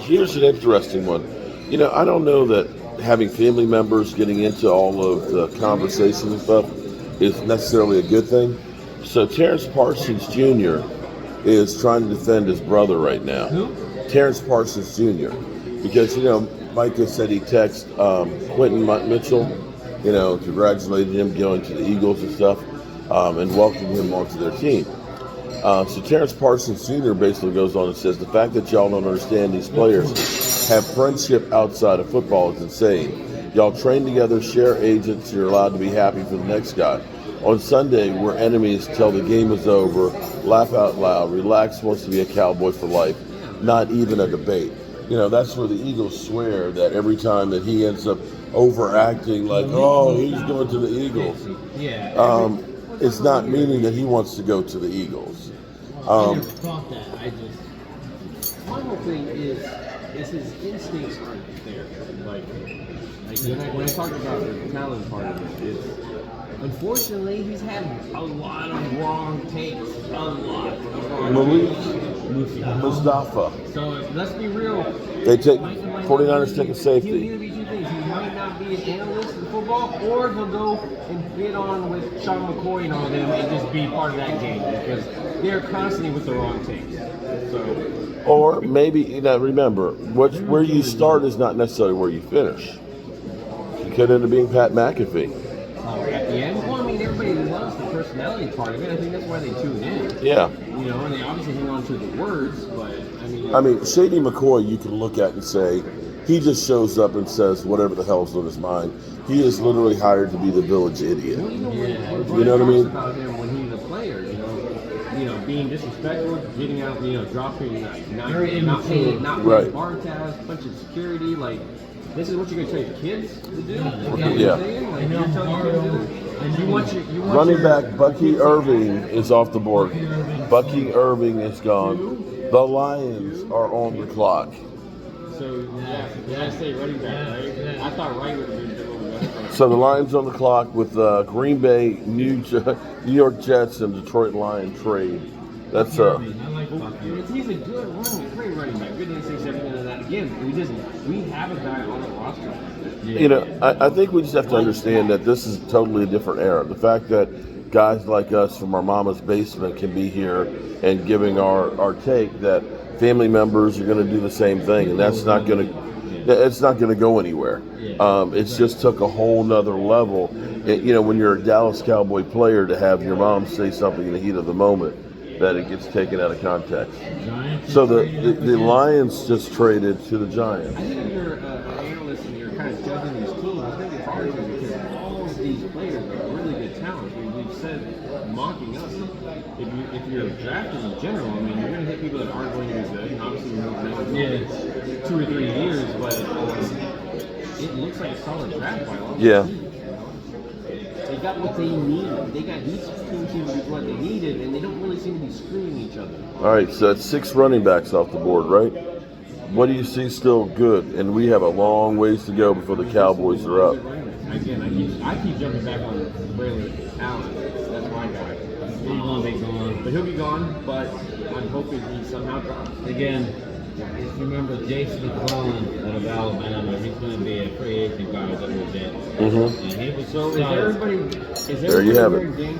here's an interesting one. I don't know that having family members getting into all of the conversations and stuff is necessarily a good thing. So Terrence Parsons Jr. is trying to defend his brother right now. Who? Terrence Parsons Jr. Because, Micah said he texted Quentin Mitchell, congratulated him going to the Eagles and stuff, and welcomed him onto their team. So Terrence Parsons Jr. basically goes on and says, the fact that y'all don't understand these players have friendship outside of football is insane. Y'all train together, share agents, you're allowed to be happy for the next guy. On Sunday, we're enemies till the game is over, laugh out loud, relax wants to be a Cowboy for life, not even a debate. That's where the Eagles swear that every time that he ends up overacting like, oh, he's going to the Eagles. Yeah. It's not meaning that he wants to go to the Eagles. I never thought that. My whole thing is his instincts aren't there. Like when I talk about the talent part of it, unfortunately, he's had a lot of wrong takes. A lot of wrong Malik Mustafa. So let's be real. They take 49ers take a safety. He'll either be two things. He might not be an analyst in football, or he'll go and get on with Sean McCoy and all them and just be part of that game because they're constantly with the wrong takes. So, or maybe remember, where you start is not necessarily where you finish. You could end up being Pat McAfee. At the end, well, everybody loves the personality part of it. I think that's why they tune in. Yeah. And they obviously hang on to the words, but Shady McCoy, you can look at and say, he just shows up and says whatever the hell's on his mind. He is literally hired to be the village idiot. You know what I mean? About him when he was a player, being disrespectful, getting out, dropping, not paying right. bar tabs, bunch of security, this is what you're going to tell your kids to do? Yeah. You're telling your kids to do? Running back Bucky Irving is off the board. Bucky Irving is gone. The Lions are on the clock. So, did I say running back, right? I thought Wright would have been doing. So the Lions on the clock with Green Bay, New York Jets, and Detroit Lions trade. That's He's a great running back. Good instincts, everything like that. Again, we have a guy on the roster. I think we just have to understand that this is totally a different era. The fact that guys like us from our mama's basement can be here and giving our take that family members are going to do the same thing, and that's not going to. It's not going to go anywhere. It's just took a whole nother level. When you're a Dallas Cowboy player, to have your mom say something in the heat of the moment, that it gets taken out of context. So the Lions just traded to the Giants. I think if you're an analyst and you're kind of judging these teams, it's going to be hard to because all of these players are really good talent. We've said mocking us. If you're drafting in general, you're going to hit people that aren't going to be good. And obviously, we don't know 2 or 3 years, but it looks like a solid draft by all. Yeah. They got what they needed. These two teams did what they needed, and they don't really seem to be screwing each other. All right, so that's 6 running backs off the board, right? What do you see still good? And we have a long ways to go before the Cowboys are up. Again, I keep jumping back on Braylon Allen. That's my guy. He's going to be gone. But he'll be gone, but I'm hoping he somehow drops. Again, if you remember Jason McClellan out of Alabama, he's going to be a free agent guy that was in. Mm-hmm. And he was So is everybody there you have it. wearing game